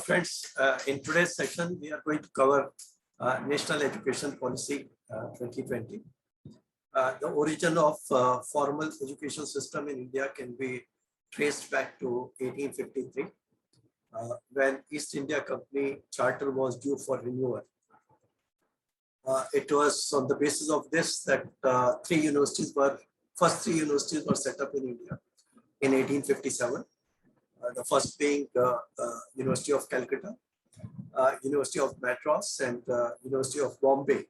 Friends, in today's session, we are going to cover National Education Policy 2020. The origin of formal education system in India can be traced back to 1853, when East India Company charter was due for renewal. It was on the basis of this that first three universities were set up in India in 1857. The first being University of Calcutta, University of Madras, and University of Bombay.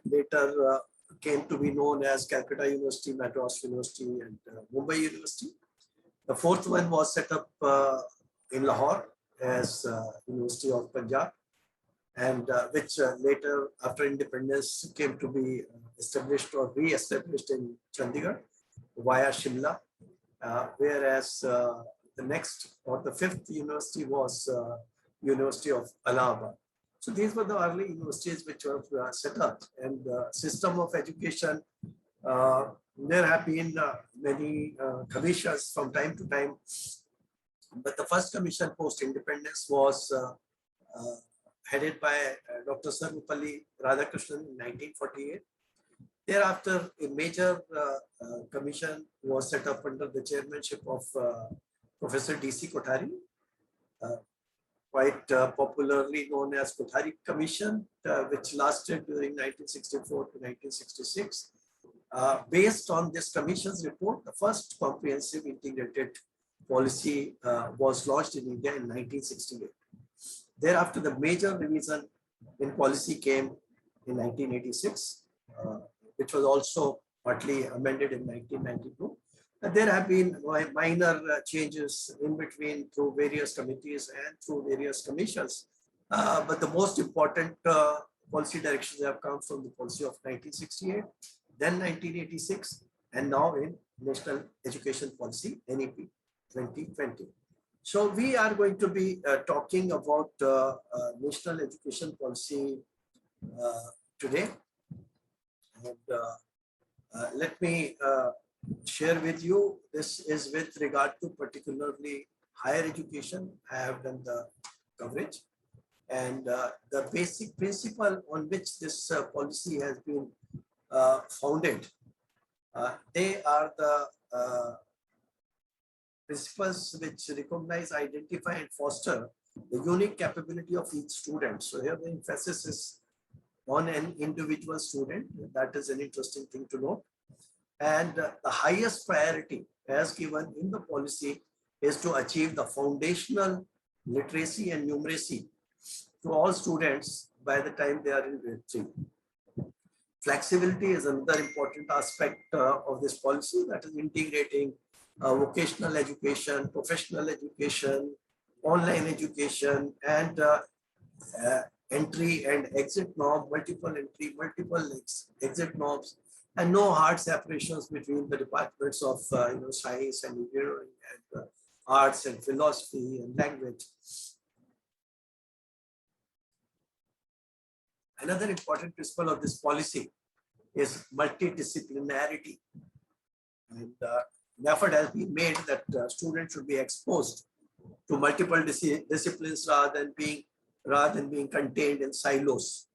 Later came to be known as Calcutta University, Madras University, and Mumbai University. The fourth one was set up in Lahore as University of Punjab, and which later, after independence, came to be established or re-established in Chandigarh via Shimla. Whereas the next or the fifth university was University of Allahabad. So these were the early universities which were set up, and the system of education, there have been many commissions from time to time, but the first commission post-independence was headed by Dr. Sarvepalli Radhakrishnan in 1948. Thereafter, a major commission was set up under the chairmanship of Professor D.C. Kothari, quite popularly known as Kothari Commission, which lasted during 1964 to 1966. Based on this commission's report, the first comprehensive integrated policy was launched in India in 1968. Thereafter, the major revision in policy came in 1986. Which was also partly amended in 1992. And there have been minor changes in between through various committees and through various commissions. But the most important policy directions have come from the policy of 1968, then 1986, and now in National Education Policy, NEP 2020. So we are going to be talking about National Education Policy today. And let me share with you, this is with regard to particularly higher education. I have done the coverage, and the basic principle on which this policy has been founded, they are the principles which recognize, identify, and foster the unique capability of each student. So here the emphasis is on an individual student. That is an interesting thing to note. And the highest priority as given in the policy is to achieve the foundational literacy and numeracy to all students by the time they are in grade 3. Flexibility is another important aspect of this policy, that is integrating vocational education, professional education, online education, and entry and exit norm, multiple entry, multiple exit norms, and no hard separations between the departments of science and engineering and arts and philosophy and language. Another important principle of this policy is multidisciplinarity, and an effort has been made that students should be exposed to multiple disciplines rather than being contained in silos.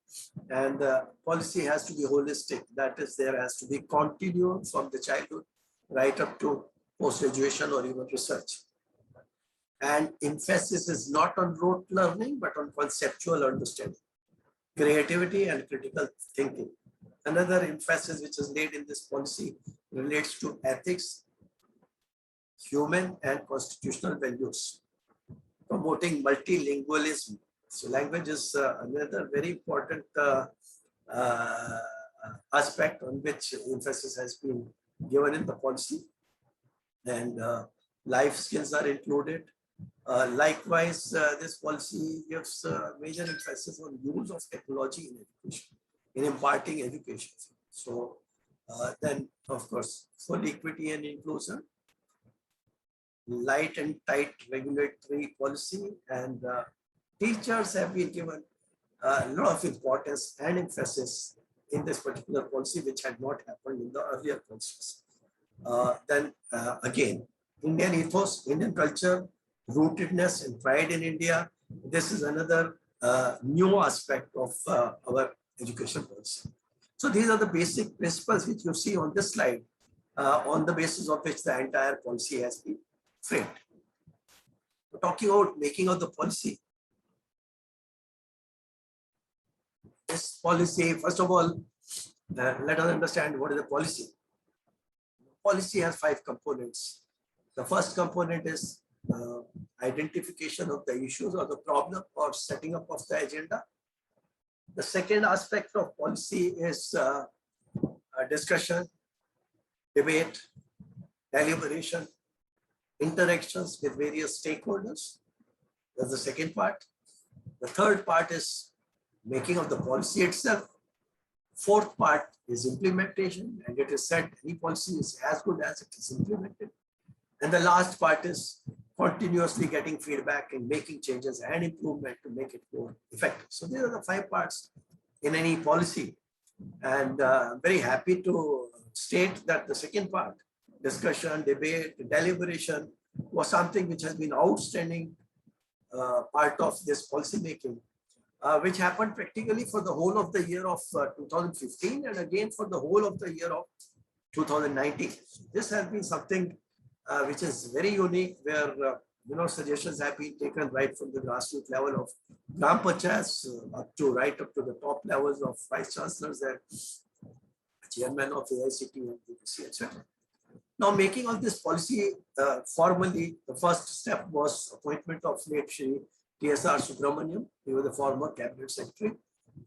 And the policy has to be holistic. That is, there has to be continuum from the childhood right up to post-graduation or even research. And emphasis is not on rote learning, but on conceptual understanding, creativity, and critical thinking. Another emphasis which is laid in this policy relates to ethics, human and constitutional values, promoting multilingualism. So language is another very important aspect on which emphasis has been given in the policy, and life skills are included. Likewise, this policy gives major emphasis on use of technology in education, in imparting education. So then, of course, full equity and inclusion, light and tight regulatory policy, and teachers have been given a lot of importance and emphasis in this particular policy, which had not happened in the earlier policies. Then again, Indian ethos, Indian culture, rootedness and pride in India. This is another new aspect of our education policy. So these are the basic principles which you see on this slide, on the basis of which the entire policy has been framed. Talking about making of the policy, this policy, first of all, let us understand what is the policy. Policy has 5 components. The first component is identification of the issues or the problem or setting up of the agenda. The second aspect of policy is discussion, debate, deliberation, interactions with various stakeholders. That's the second part. The third part is making of the policy itself. Fourth part is implementation, and it is said any policy is as good as it is implemented. And the last part is continuously getting feedback and making changes and improvement to make it more effective. So these are the 5 parts in any policy. And I'm very happy to state that the second part, discussion, debate, deliberation, was something which has been outstanding part of this policy making, which happened practically for the whole of the year of 2015 and again for the whole of the year of 2019. This has been something which is very unique, where suggestions have been taken right from the grassroots level of Gram Panchayats up to the top levels of vice chancellors and chairman of IIT and UGC, etc. Now, making of this policy formally, the first step was appointment of late Shri TSR Subramaniam. He was the former cabinet secretary.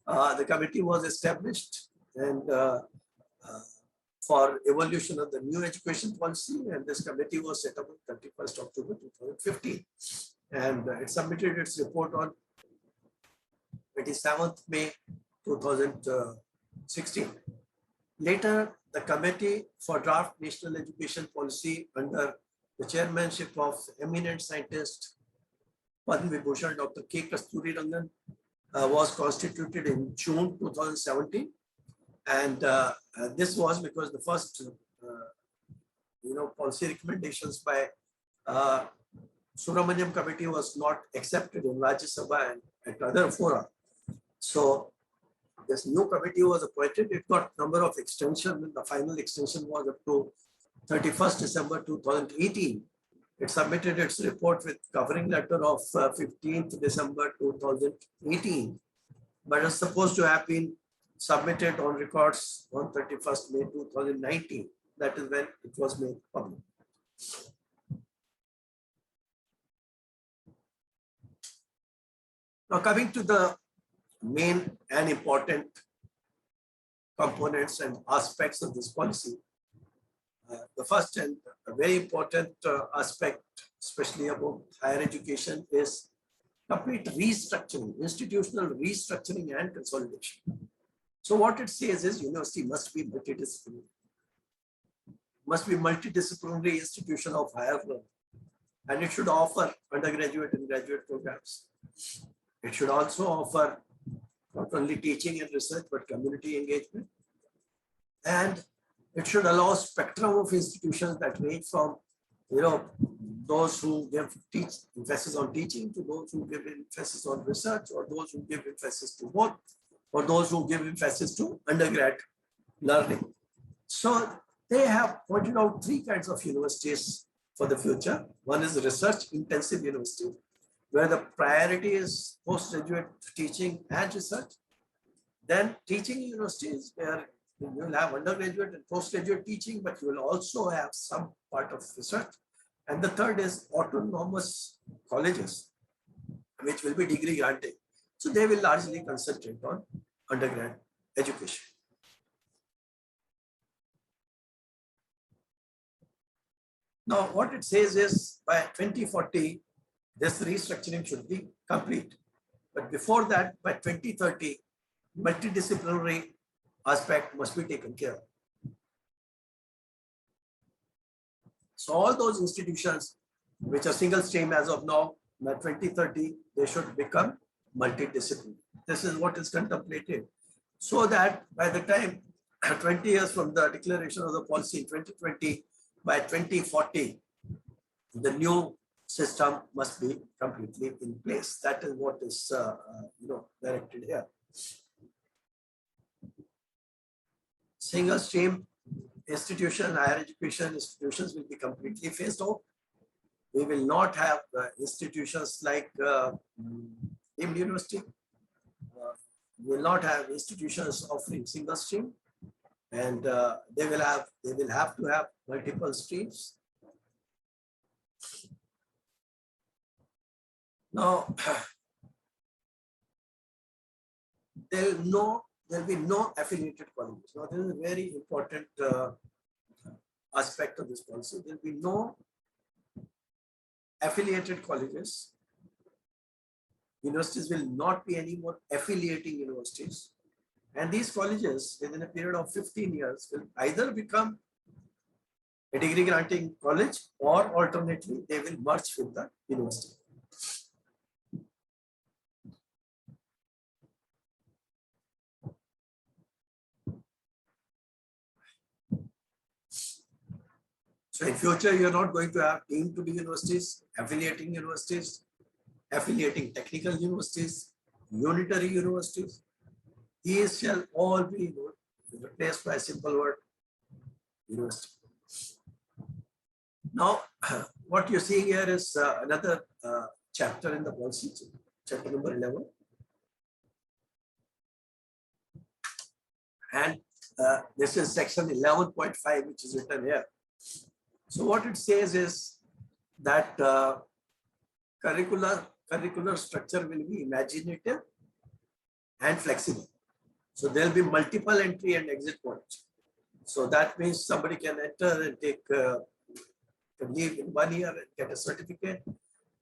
The committee was established and for evolution of the new education policy, and this committee was set up on 31st October 2015, and it submitted its report on 27th May 2016. Later, the Committee for Draft National Education Policy under the chairmanship of eminent scientist Padma Vibhushan Dr. K. Kasturirangan was constituted in June 2017. And this was because the first, policy recommendations by Subramaniam Committee was not accepted in Rajya Sabha and at other fora. So this new committee was appointed. It got number of extensions, and the final extension was up to 31st December 2018. It submitted its report with covering letter of 15th December 2018, but it's supposed to have been submitted on records on 31st May 2019. That is when it was made public. Now, coming to the main and important components and aspects of this policy, the first and a very important aspect, especially about higher education, is complete restructuring, institutional restructuring and consolidation. So what it says is university must be multidisciplinary institution of higher learning, and it should offer undergraduate and graduate programs. It should also offer not only teaching and research, but community engagement. And it should allow spectrum of institutions that range from, those who give emphasis on teaching to those who give emphasis on research, or those who give emphasis to both, or those who give emphasis to undergrad learning. So they have pointed out 3 kinds of universities for the future. One is research intensive university, where the priority is postgraduate teaching and research. Then teaching universities, where you will have undergraduate and postgraduate teaching, but you will also have some part of research. And the third is autonomous colleges, which will be degree granting. So they will largely concentrate on undergrad education. Now, what it says is by 2040, this restructuring should be complete. But before that, by 2030, multidisciplinary aspect must be taken care of. So all those institutions which are single stream as of now, by 2030, they should become multidisciplinary. This is what is contemplated. So that by the time 20 years from the declaration of the policy in 2020, by 2040, the new system must be completely in place. That is what is directed here. Single stream institution, higher education institutions will be completely phased out. We will not have institutions like deemed university. We will not have institutions offering single stream, and they will have to have multiple streams. Now, there will be no affiliated colleges. Now, this is a very important aspect of this policy. There will be no affiliated colleges. Universities will not be any more affiliating universities. And these colleges, within a period of 15 years, will either become a degree granting college, or alternately, they will merge with the university. So in future, you're not going to have deemed to be universities, affiliating technical universities, unitary universities. These shall all be replaced by a simple word, university. Now, what you're seeing here is another chapter in the policy, chapter number 11. And this is section 11.5, which is written here. So what it says is that curricular structure will be imaginative and flexible. So there'll be multiple entry and exit points. So that means somebody can enter and take can leave in 1 year and get a certificate,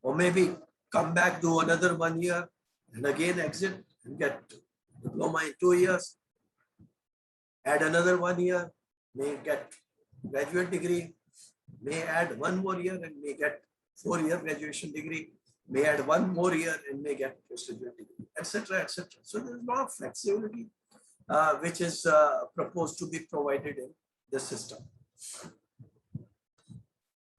or maybe come back, do another 1 year and again exit and get diploma in 2 years, add another 1 year, may get graduate degree, may add 1 more year and may get 4-year graduation degree, may add 1 more year and may get postgraduate degree, etc., etc. So there's a lot of flexibility which is proposed to be provided in the system.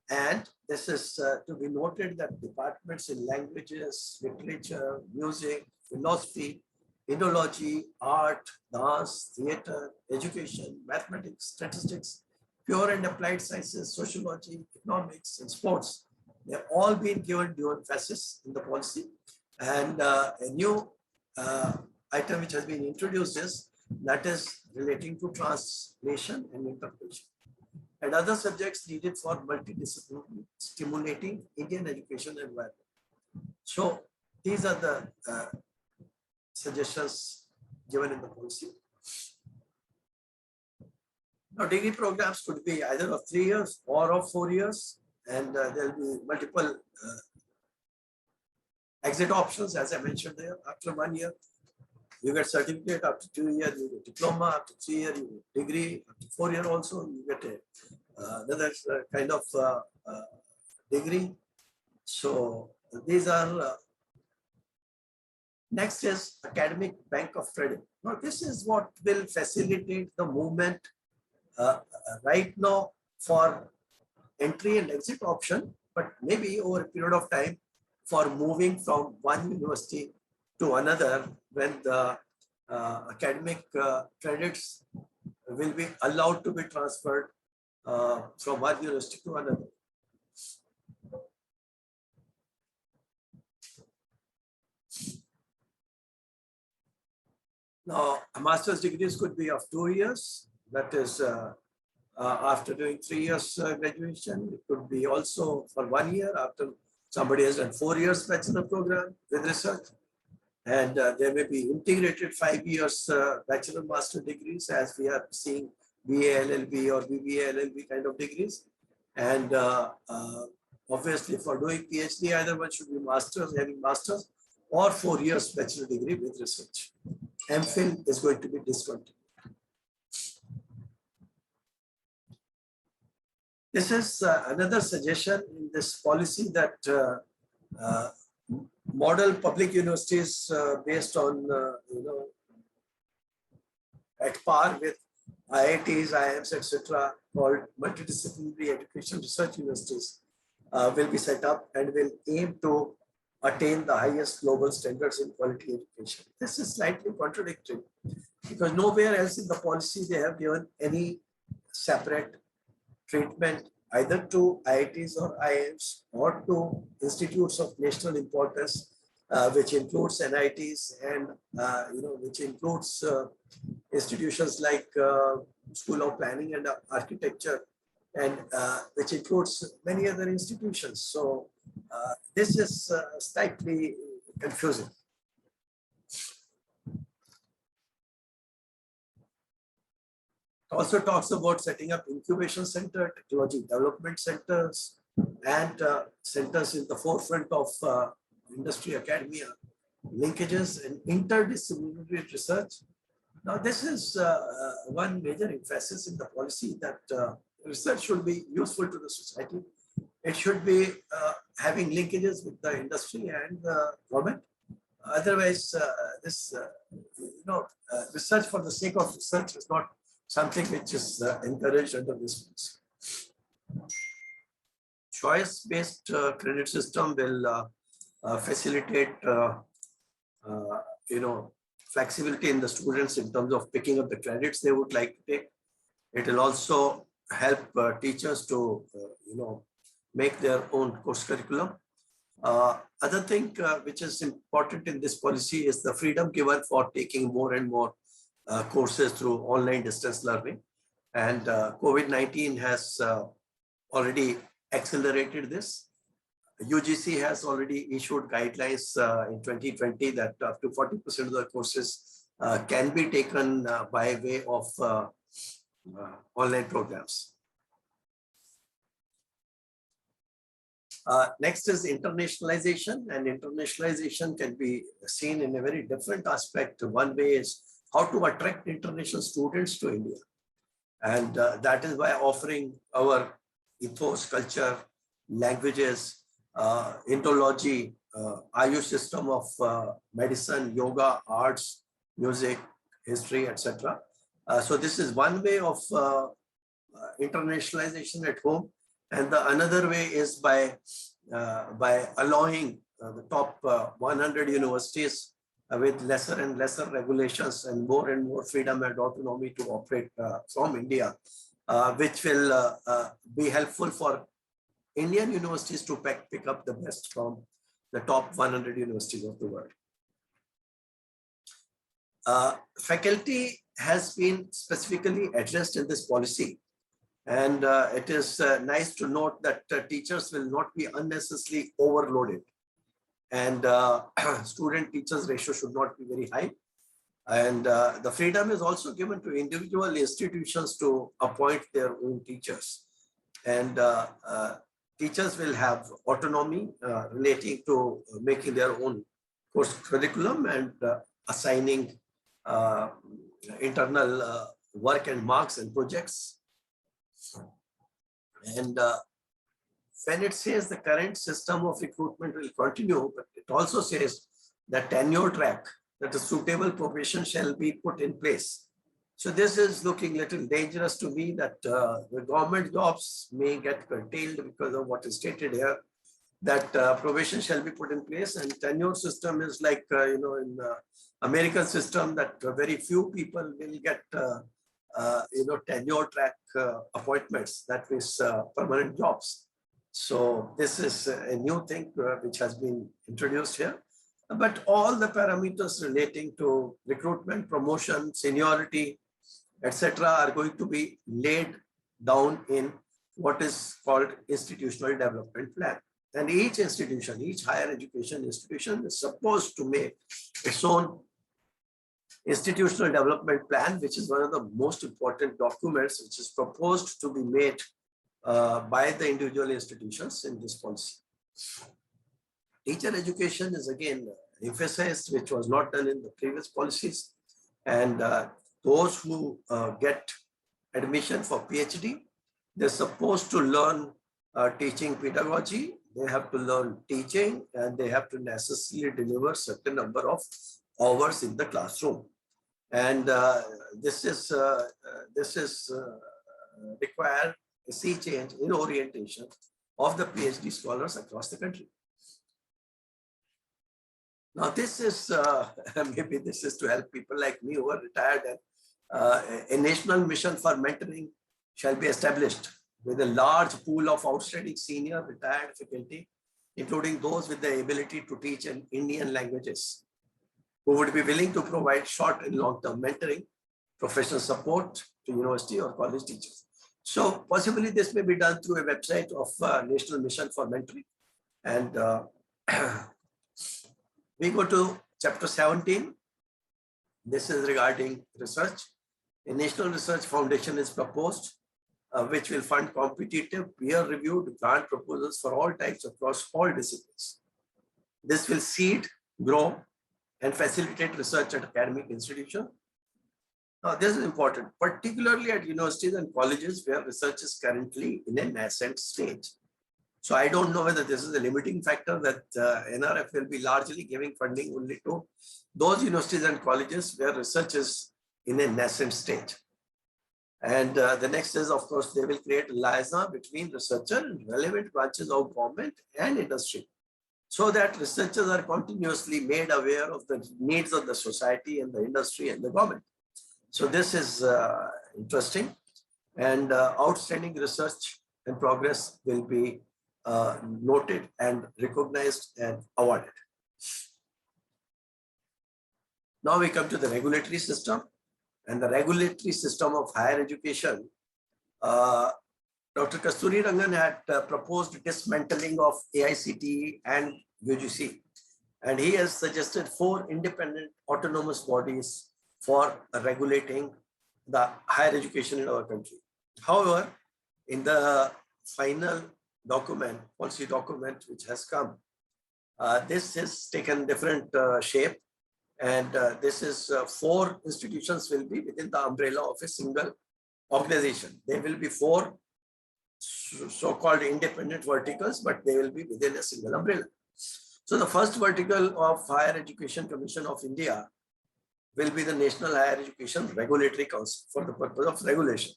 And this is to be noted that departments in languages, literature, music, philosophy, Indology, art, dance, theater, education, mathematics, statistics, pure and applied sciences, sociology, economics, and sports, they've all been given due emphasis in the policy. And a new item which has been introduced is that is relating to translation and interpretation and other subjects needed for multidisciplinary stimulating Indian education environment. So these are the suggestions given in the policy. Now, degree programs could be either of 3 years or of 4 years, and there will be multiple exit options, as I mentioned there. After 1 year, you get certificate. After 2 years, you get diploma. After 3 years, you get degree. After 4 years, also you get another kind of degree. So these are. Next is academic bank of credit. Now, this is what will facilitate the movement right now for entry and exit option, but maybe over a period of time for moving from one university to another when the academic credits will be allowed to be transferred from one university to another. Now, master's degrees could be of 2 years. That is, after doing 3 years graduation. It could be also for 1 year after somebody has done 4 years bachelor program with research. And there may be integrated 5 years bachelor master degrees, as we are seeing BA LLB or BBA LLB kind of degrees. And obviously, for doing PhD, either one should be masters, having masters, or 4 years bachelor degree with research. MPhil is going to be discontinued. This is another suggestion in this policy that model public universities based on, at par with IITs, IIMs, etc., called multidisciplinary education research universities, will be set up and will aim to attain the highest global standards in quality education. This is slightly contradictory because nowhere else in the policy they have given any separate treatment either to IITs or IIMs or to institutes of national importance, which includes NITs and which includes institutions like School of Planning and Architecture, and which includes many other institutions. So this is slightly confusing. Also talks about setting up incubation center, technology development centers, and centers in the forefront of industry academia, linkages and interdisciplinary research. Now, this is one major emphasis in the policy that research should be useful to the society. It should be having linkages with the industry and the government. Otherwise, research for the sake of research is not something which is encouraged under this policy. Choice-based credit system will facilitate, flexibility in the students in terms of picking up the credits they would like to take. It will also help teachers to, make their own course curriculum. Other thing which is important in this policy is the freedom given for taking more and more courses through online distance learning. And COVID-19 has already accelerated this. UGC has already issued guidelines in 2020 that up to 40% of the courses can be taken by way of online programs. Next is internationalization, and internationalization can be seen in a very different aspect. One way is how to attract international students to India. And that is by offering our ethos, culture, languages, Indology, Ayush system of medicine, yoga, arts, music, history, etc. So this is one way of internationalization at home. And the another way is by allowing the top 100 universities with lesser and lesser regulations and more freedom and autonomy to operate from India, which will be helpful for Indian universities to pick up the best from the top 100 universities of the world. Faculty has been specifically addressed in this policy. And it is nice to note that teachers will not be unnecessarily overloaded. And student-teachers ratio should not be very high. And the freedom is also given to individual institutions to appoint their own teachers. And teachers will have autonomy relating to making their own course curriculum and assigning internal work and marks and projects. And when it says the current system of recruitment will continue, but it also says that tenure track, that a suitable profession shall be put in place. So this is looking a little dangerous to me, that the government jobs may get curtailed because of what is stated here, that probation shall be put in place, and tenure system is like, in the American system, that very few people will get tenure track appointments, that is permanent jobs. So this is a new thing which has been introduced here. But all the parameters relating to recruitment, promotion, seniority, etc. are going to be laid down in what is called institutional development plan. And each institution, each higher education institution is supposed to make its own institutional development plan, which is one of the most important documents which is proposed to be made by the individual institutions in this policy. Teacher education is again emphasized, which was not done in the previous policies. And those who get admission for PhD, they're supposed to learn teaching pedagogy, they have to learn teaching, and they have to necessarily deliver certain number of hours in the classroom. And this is required a sea change in orientation of the PhD scholars across the country. Now, this is maybe this is to help people like me who are retired, and a national mission for mentoring shall be established with a large pool of outstanding senior retired faculty, including those with the ability to teach in Indian languages, who would be willing to provide short and long-term mentoring, professional support to university or college teachers. So possibly this may be done through a website of National Mission for Mentoring. And we go to chapter 17. This is regarding research. A national research foundation is proposed, which will fund competitive, peer-reviewed grant proposals for all types across all disciplines. This will seed, grow, and facilitate research at academic institutions. Now, this is important, particularly at universities and colleges where research is currently in a nascent stage. So I don't know whether this is a limiting factor that NRF will be largely giving funding only to those universities and colleges where research is in a nascent stage. And the next is, of course, they will create a liaison between researcher and relevant branches of government and industry, so that researchers are continuously made aware of the needs of the society and the industry and the government. So this is interesting, and outstanding research and progress will be noted and recognized and awarded. Now we come to the regulatory system, and the regulatory system of higher education. Dr. Kasturi Rangan had proposed dismantling of AICTE and UGC, and he has suggested 4 independent autonomous bodies for regulating the higher education in our country. However, in the final document, policy document which has come, this has taken different shape, and this is 4 institutions will be within the umbrella of a single organization. There will be 4 so-called independent verticals, but they will be within a single umbrella. So the first vertical of Higher Education Commission of India will be the National Higher Education Regulatory Council for the purpose of regulation.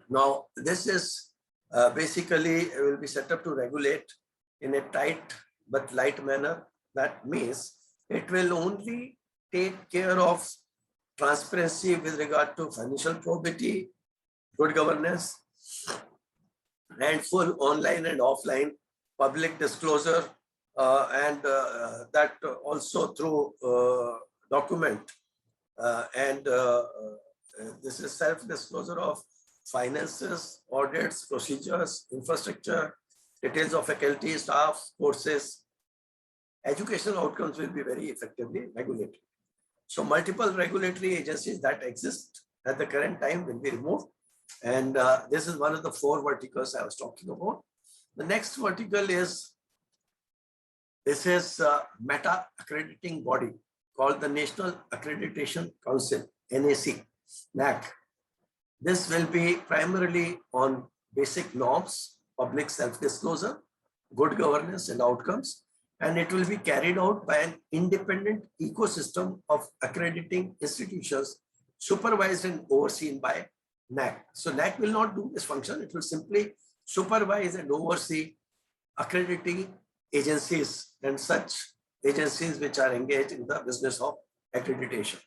Now, this is basically will be set up to regulate in a tight but light manner. That means it will only take care of transparency with regard to financial probity, good governance, and full online and offline public disclosure, and that also through document, and this is self-disclosure of finances, audits, procedures, infrastructure, details of faculty, staff, courses. Educational outcomes will be very effectively regulated. So multiple regulatory agencies that exist at the current time will be removed. And this is one of the 4 verticals I was talking about. The next vertical is, this is a meta accrediting body called the National Accreditation Council, NAC. This will be primarily on basic norms, public self-disclosure, good governance and outcomes, and it will be carried out by an independent ecosystem of accrediting institutions supervised and overseen by NAC. So NAC will not do this function, it will simply supervise and oversee accrediting agencies and such agencies which are engaged in the business of accreditation.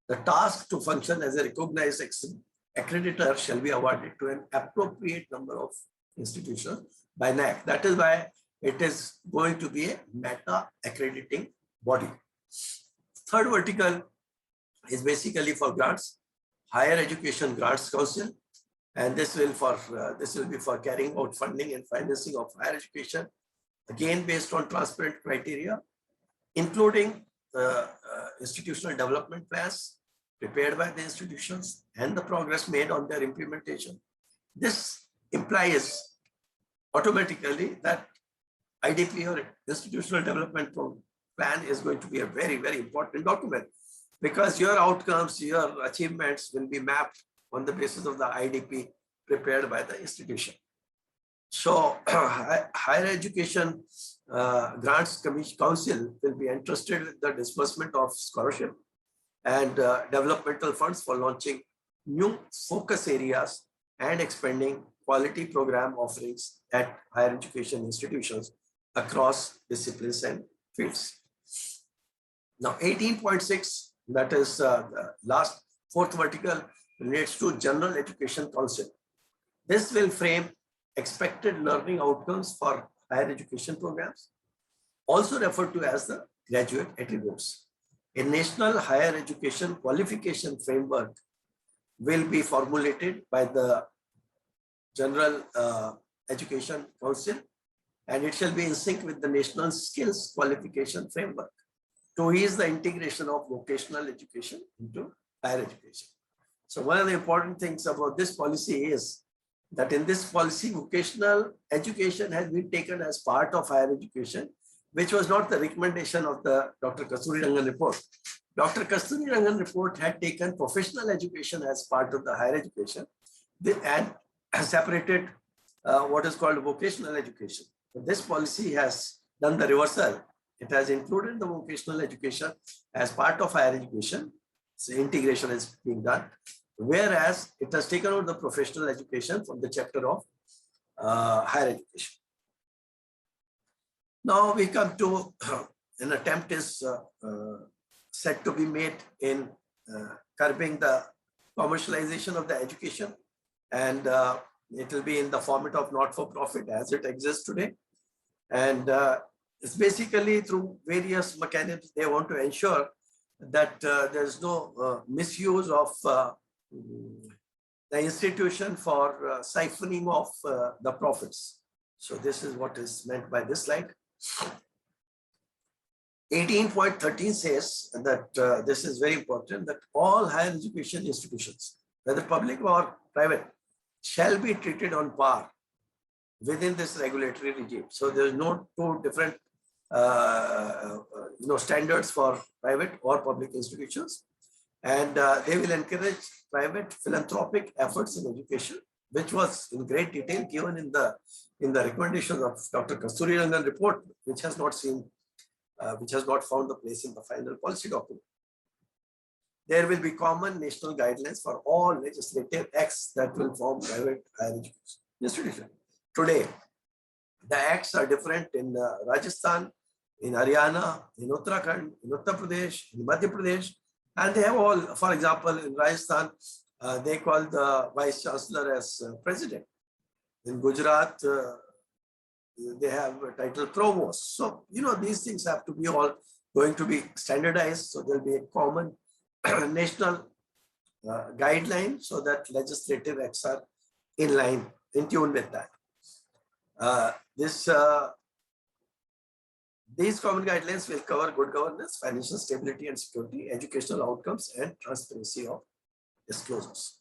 The task to function as a recognized accreditor shall be awarded to an appropriate number of institutions by NAC. That is why it is going to be a meta accrediting body. Third vertical is basically for grants, Higher Education Grants Council, and this will be for carrying out funding and financing of higher education, again based on transparent criteria, including institutional development plans prepared by the institutions and the progress made on their implementation. This implies automatically that IDP or institutional development plan is going to be a very, very important document, because your outcomes, your achievements will be mapped on the basis of the IDP prepared by the institution. So Higher Education Grants Council will be entrusted with the disbursement of scholarship and developmental funds for launching new focus areas and expanding quality program offerings at higher education institutions across disciplines and fields. Now 18.6, that is the last fourth vertical, relates to General Education Council. This will frame expected learning outcomes for higher education programs, also referred to as the graduate attributes. A national higher education qualification framework will be formulated by the General Education Council, and it shall be in sync with the National Skills Qualification Framework to ease the integration of vocational education into higher education. So one of the important things about this policy is that in this policy, vocational education has been taken as part of higher education, which was not the recommendation of the Dr. Kasturi Rangan report. Dr. Kasturi Rangan report had taken professional education as part of the higher education and separated what is called vocational education. But this policy has done the reversal. It has included the vocational education as part of higher education. So integration is being done. Whereas it has taken out the professional education from the chapter of higher education. Now we come to an attempt is said to be made in curbing the commercialization of the education, and it will be in the format of not-for-profit as it exists today. And it's basically through various mechanisms they want to ensure that there's no misuse of the institution for siphoning off the profits. So this is what is meant by this slide. 18.13 says that this is very important, that all higher education institutions, whether public or private, shall be treated on par within this regulatory regime. So there is no two different standards for private or public institutions, and they will encourage private philanthropic efforts in education, which was in great detail given in the recommendations of Dr. Kasturi Rangan report, which has not found the place in the final policy document. There will be common national guidelines for all legislative acts that will form private higher education institutions. Today, the acts are different in Rajasthan, in Haryana, in Uttarakhand, in Uttar Pradesh, in Madhya Pradesh, and they have all, for example, in Rajasthan, they call the vice chancellor as president. In Gujarat, they have a title provost. So, these things have to be all going to be standardized. So there'll be a common national guideline so that legislative acts are in line, in tune with that. These common guidelines will cover good governance, financial stability and security, educational outcomes, and transparency of disclosures.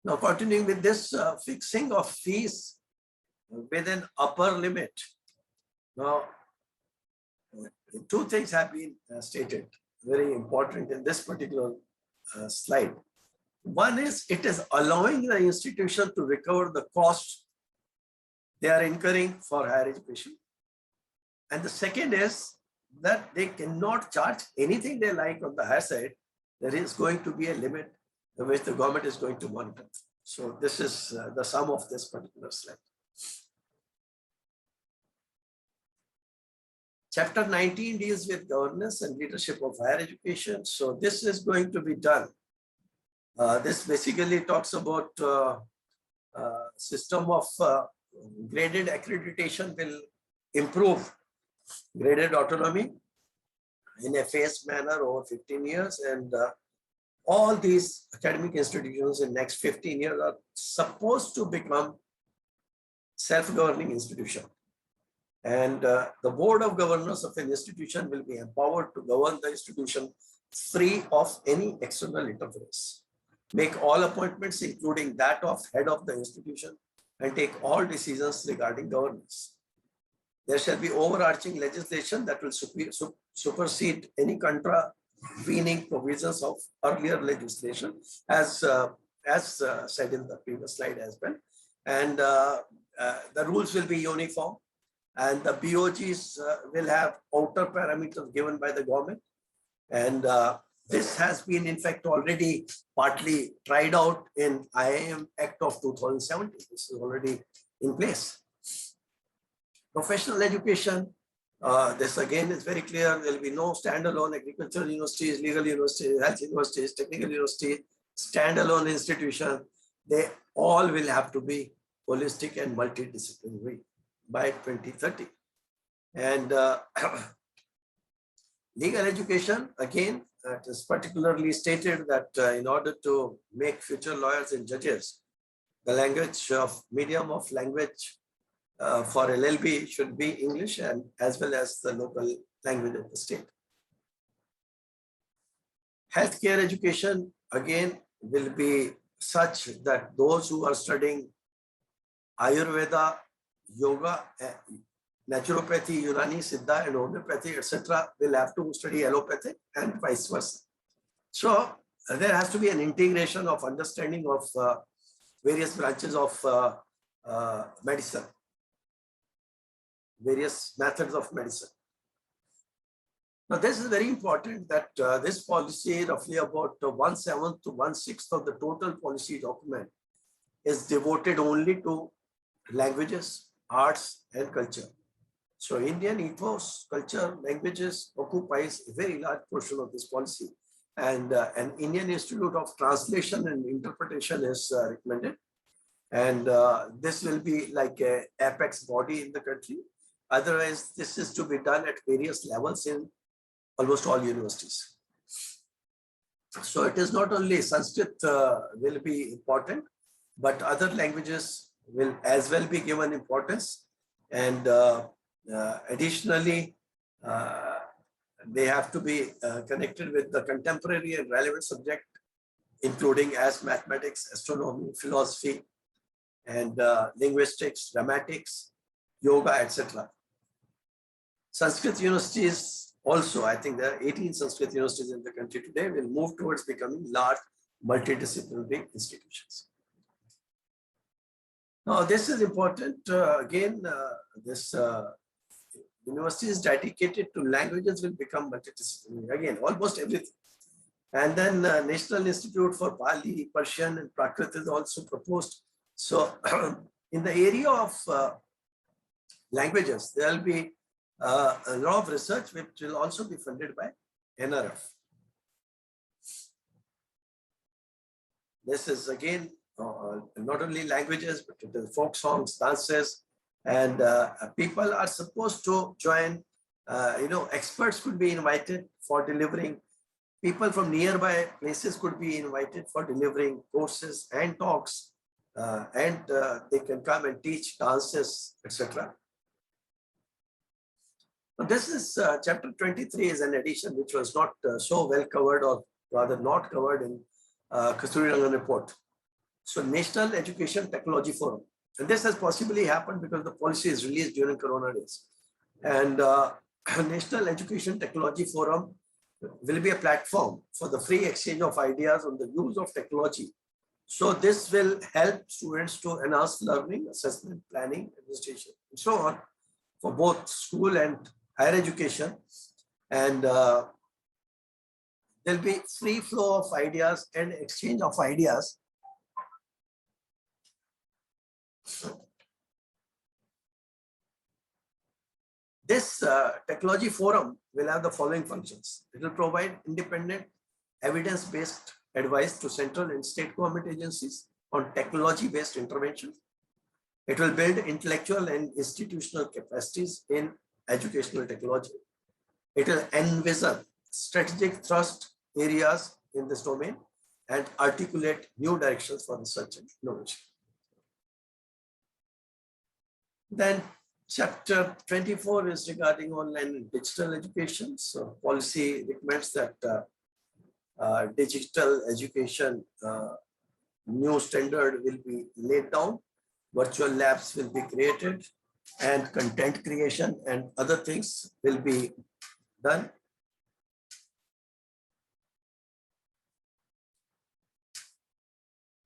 Now, continuing with this fixing of fees with an upper limit. Now, two things have been stated, very important in this particular slide. One is it is allowing the institution to recover the cost they are incurring for higher education. And the second is that they cannot charge anything they like on the higher side. There is going to be a limit which the government is going to monitor. So this is the sum of this particular slide. Chapter 19 deals with governance and leadership of higher education. So this is going to be done. This basically talks about system of graded accreditation will improve graded autonomy in a phased manner over 15 years, and all these academic institutions in next 15 years are supposed to become self-governing institution. And the board of governors of an institution will be empowered to govern the institution free of any external interference, make all appointments including that of head of the institution, and take all decisions regarding governance. There shall be overarching legislation that will supersede any contravening provisions of earlier legislation, as said in the previous slide as well. And the rules will be uniform, and the BOGs will have outer parameters given by the government, and This has been, in fact, already partly tried out in IIM Act of 2017. This is already in place. Professional education, this again is very clear. There will be no standalone agricultural universities, legal universities, health universities, technical universities, standalone institutions. They all will have to be holistic and multidisciplinary by 2030. And legal education, again, it is particularly stated that in order to make future lawyers and judges, the medium of language for LLB should be English, and as well as the local language of the state. Healthcare education, again, will be such that those who are studying Ayurveda, yoga, naturopathy, Unani, Siddha, and homeopathy, etc., will have to study allopathic and vice versa. So there has to be an integration of understanding of various branches of medicine, various methods of medicine. Now, this is very important that this policy, roughly about 1/7 to 1/6 of the total policy document, is devoted only to languages, arts, and culture. So Indian ethos, culture, languages occupies a very large portion of this policy. And an Indian Institute of Translation and Interpretation is recommended. And this will be like an apex body in the country. Otherwise, this is to be done at various levels in almost all universities. So it is not only Sanskrit will be important, but other languages will as well be given importance. And additionally, they have to be connected with the contemporary and relevant subject, including as mathematics, astronomy, philosophy, and linguistics, grammatics, yoga, etc. Sanskrit universities also, I think there are 18 Sanskrit universities in the country today, will move towards becoming large multidisciplinary institutions. Now, this is important. Again, this universities dedicated to languages will become multidisciplinary. Again, almost everything. And then National Institute for Pali, Persian, and Prakrit is also proposed. So in the area of languages, there will be a lot of research which will also be funded by NRF. This is again not only languages, but it is folk songs, dances, and people are supposed to join. Experts could be invited for delivering. People from nearby places could be invited for delivering courses and talks, and they can come and teach dances, etc. This is chapter 23 is an addition which was not so well covered, or rather not covered in Kuster Report. So National Education Technology Forum. And this has possibly happened because the policy is released during Corona days. And National Education Technology Forum will be a platform for the free exchange of ideas on the use of technology. So this will help students to enhance learning, assessment, planning, administration, and so on for both school and higher education. And there'll be free flow of ideas and exchange of ideas. This technology forum will have the following functions. It will provide independent, evidence-based advice to central and state government agencies on technology-based interventions. It will build intellectual and institutional capacities in educational technology. It will envision strategic thrust areas in this domain and articulate new directions for research and innovation. Then chapter 24 is regarding online and digital education. So policy recommends that digital education new standard will be laid down, virtual labs will be created, and content creation and other things will be done.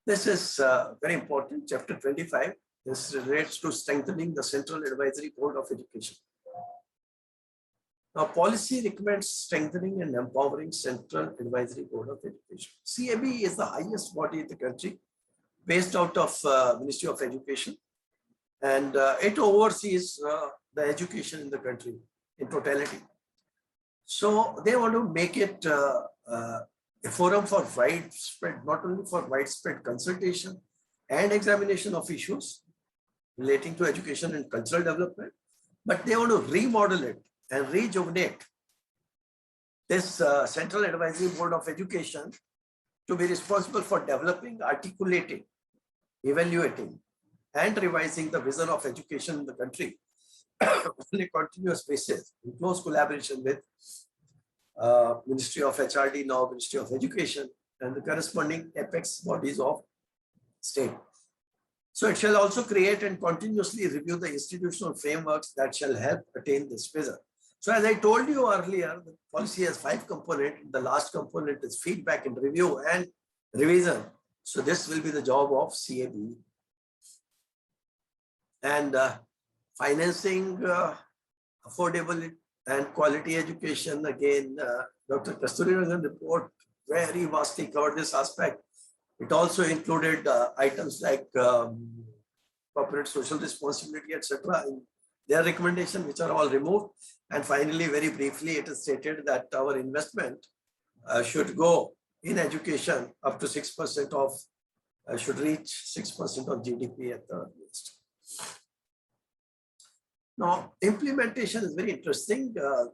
This is very important, chapter 25. This relates to strengthening the Central Advisory Board of Education. Now, policy recommends strengthening and empowering Central Advisory Board of Education. CAB is the highest body in the country, based out of Ministry of Education, and it oversees the education in the country in totality. So they want to make it a forum for widespread, not only for widespread consultation and examination of issues relating to education and cultural development, but they want to remodel it and rejuvenate this Central Advisory Board of Education to be responsible for developing, articulating, evaluating, and revising the vision of education in the country on a continuous basis in close collaboration with Ministry of HRD, now Ministry of Education, and the corresponding apex bodies of state. So it shall also create and continuously review the institutional frameworks that shall help attain this vision. So as I told you earlier, the policy has 5 components. The last component is feedback and review and revision. So this will be the job of CAB. And financing affordable and quality education. Again, Dr. Kuster report very vastly covered this aspect. It also included items like corporate social responsibility, etc. in their recommendation, which are all removed. And finally, very briefly, it is stated that our investment should go in education up to 6% of, should reach 6% of GDP at the earliest. Now, implementation is very interesting.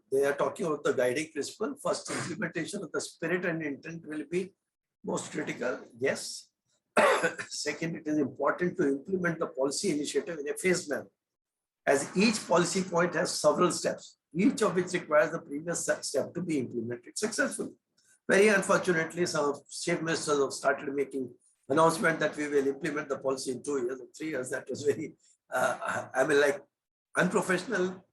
They are talking about the guiding principle. First, implementation of the spirit and intent will be most critical. Yes. Second, it is important to implement the policy initiative in a phased manner, as each policy point has several steps, each of which requires the previous step to be implemented successfully. Very unfortunately, some chief ministers have started making announcement that we will implement the policy in 2 years or 3 years. That was very, I mean, like, unprofessional,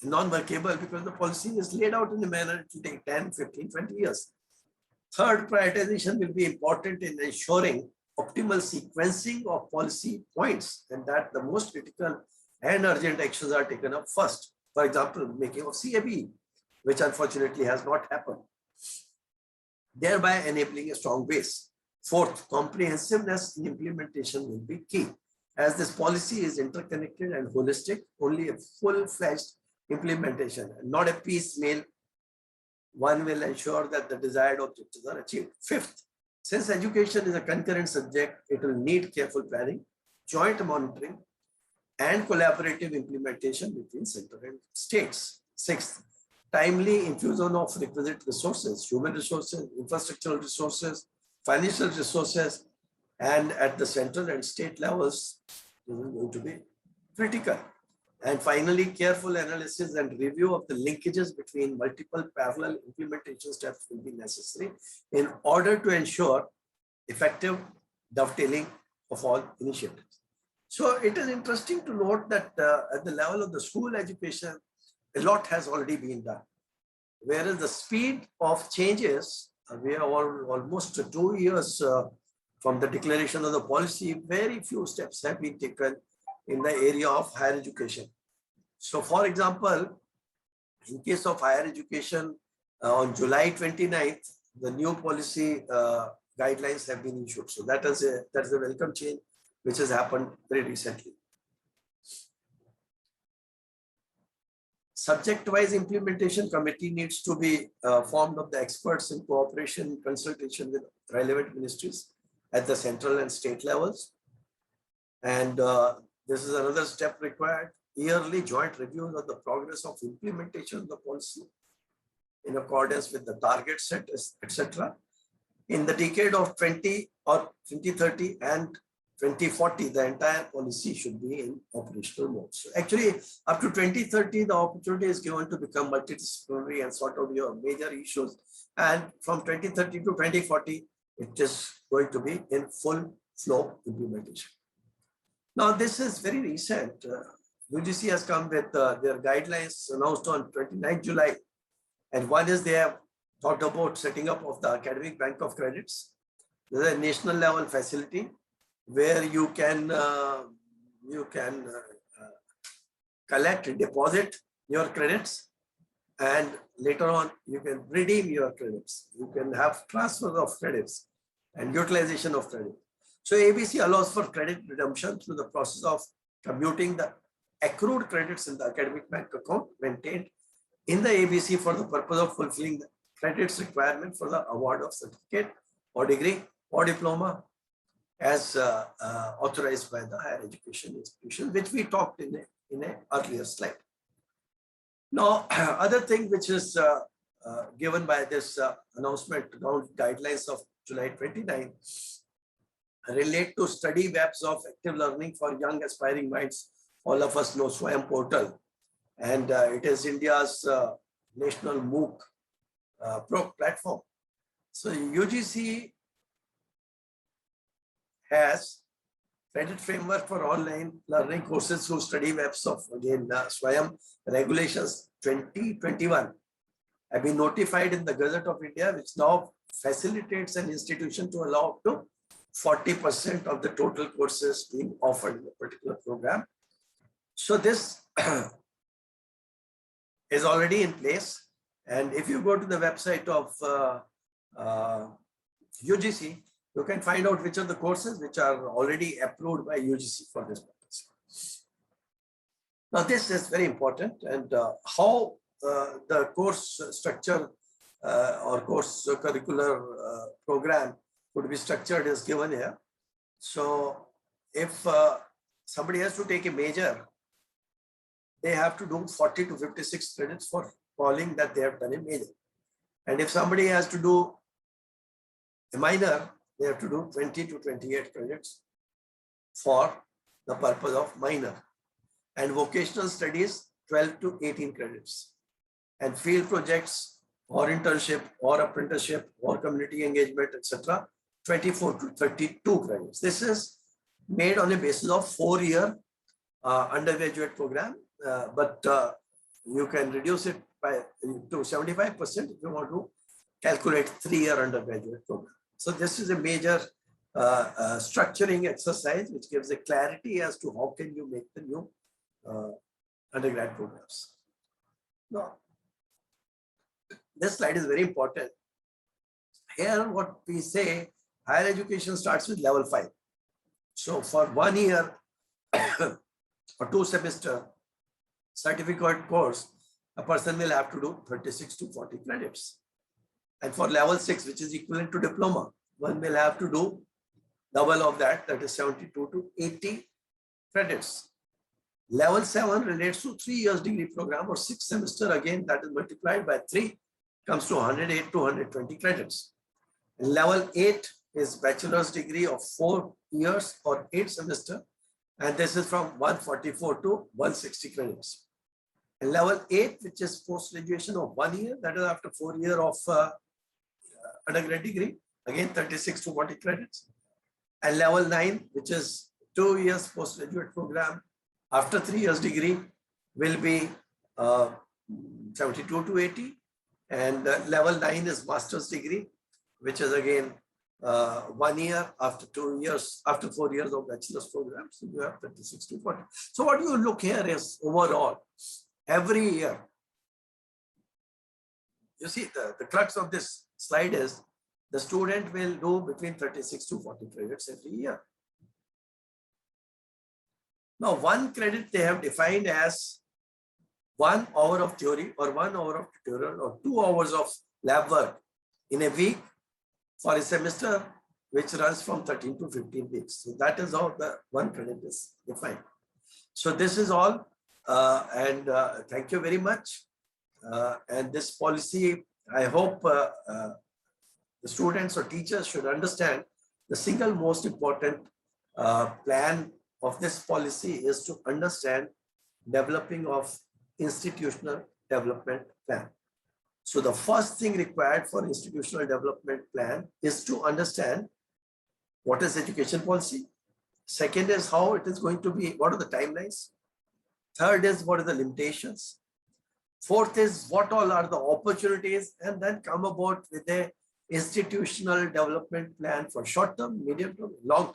non-workable, because the policy is laid out in a manner it will take 10, 15, 20 years. Third, prioritization will be important in ensuring optimal sequencing of policy points, and that the most critical and urgent actions are taken up first. For example, making of CAB, which unfortunately has not happened, thereby enabling a strong base. Fourth, comprehensiveness in implementation will be key. As this policy is interconnected and holistic, only a full-fledged implementation and not a piecemeal one will ensure that the desired objectives are achieved. Fifth, since education is a concurrent subject, it will need careful planning, joint monitoring, and collaborative implementation between center and states. Sixth, timely infusion of requisite resources, human resources, infrastructural resources, financial resources, and at the central and state levels is going to be critical. And finally, careful analysis and review of the linkages between multiple parallel implementation steps will be necessary in order to ensure effective dovetailing of all initiatives. So it is interesting to note that at the level of the school education, a lot has already been done. Whereas the speed of changes, we are almost 2 years from the declaration of the policy, very few steps have been taken in the area of higher education. So for example, in case of higher education, on July 29th, the new policy guidelines have been issued. So that is a welcome change which has happened very recently. Subject-wise implementation committee needs to be formed of the experts in cooperation, consultation with relevant ministries at the central and state levels. And this is another step required. Yearly joint reviews of the progress of implementation of the policy in accordance with the target set, etc. In the decade of 2030 and 2040, the entire policy should be in operational mode. So actually, up to 2030, the opportunity is given to become multidisciplinary and sort of your major issues. And from 2030 to 2040, it is going to be in full flow implementation. Now, this is very recent. UGC has come with their guidelines announced on 29th July. And one is they have talked about setting up of the academic bank of credits. This is a national level facility where you can collect and deposit your credits and later on you can redeem your credits. You can have transfer of credits and utilization of credit. So ABC allows for credit redemption through the process of commuting the accrued credits in the academic bank account maintained in the ABC for the purpose of fulfilling the credits requirement for the award of certificate or degree or diploma as authorized by the higher education institution, which we talked in an earlier slide. Now, other thing which is given by this announcement guidelines of July 29 relate to study webs of active learning for young aspiring minds. All of us know Swayam portal, and it is India's national MOOC platform. So UGC has credit framework for online learning courses through study webs of, again, Swayam regulations 2021 have been notified in the Gazette of India, which now facilitates an institution to allow up to 40% of the total courses being offered in a particular program. So this is already in place. And if you go to the website of UGC, you can find out which are the courses which are already approved by UGC for this purpose. Now, this is very important, and how the course structure or course curricular program could be structured is given here. So, if somebody has to take a major, they have to do 40 to 56 credits for calling that they have done a major. And if somebody has to do a minor, they have to do 20 to 28 credits for the purpose of minor. And vocational studies, 12 to 18 credits. And field projects or internship or apprenticeship or community engagement, etc., 24 to 32 credits. This is made on a basis of 4-year undergraduate program, but you can reduce it by to 75% if you want to calculate 3-year undergraduate program. So this is a major structuring exercise which gives a clarity as to how can you make the new undergrad programs. Now, this slide is very important. Here what we say, higher education starts with level 5. So for 1 year or 2 semester certificate course, a person will have to do 36 to 40 credits. And for level 6, which is equivalent to diploma, one will have to do double of that, that is 72 to 80 credits. Level 7 relates to 3 years degree program or 6 semester, again that is multiplied by 3, comes to 108 to 120 credits. And level 8 is bachelor's degree of 4 years or 8 semester, and this is from 144 to 160 credits. And level 8, which is post-graduation of 1 year, that is after 4 years of undergrad degree, again 36 to 40 credits. And level 9, which is 2 years postgraduate program after 3 years degree, will be 72 to 80. And level 9 is master's degree, which is again 1 year after 2 years, after 4 years of bachelor's program. So you have 36 to 40. So what you look here is overall, every year, you see the crux of this slide is the student will do between 36 to 40 credits every year. Now, 1 credit they have defined as 1 hour of theory or 1 hour of tutorial or 2 hours of lab work in a week for a semester, which runs from 13 to 15 weeks. So that is how the 1 credit is defined. So this is all, and thank you very much. And this policy, I hope the students or teachers should understand the single most important plan of this policy is to understand developing of institutional development plan. So the first thing required for institutional development plan is to understand what is education policy. Second is how it is going to be, what are the timelines. Third is what are the limitations. Fourth is what all are the opportunities, and then come about with a institutional development plan for short term, medium term, long term,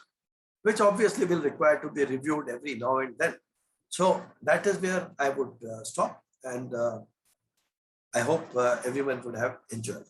which obviously will require to be reviewed every now and then. So that is where I would stop, and I hope everyone would have enjoyed.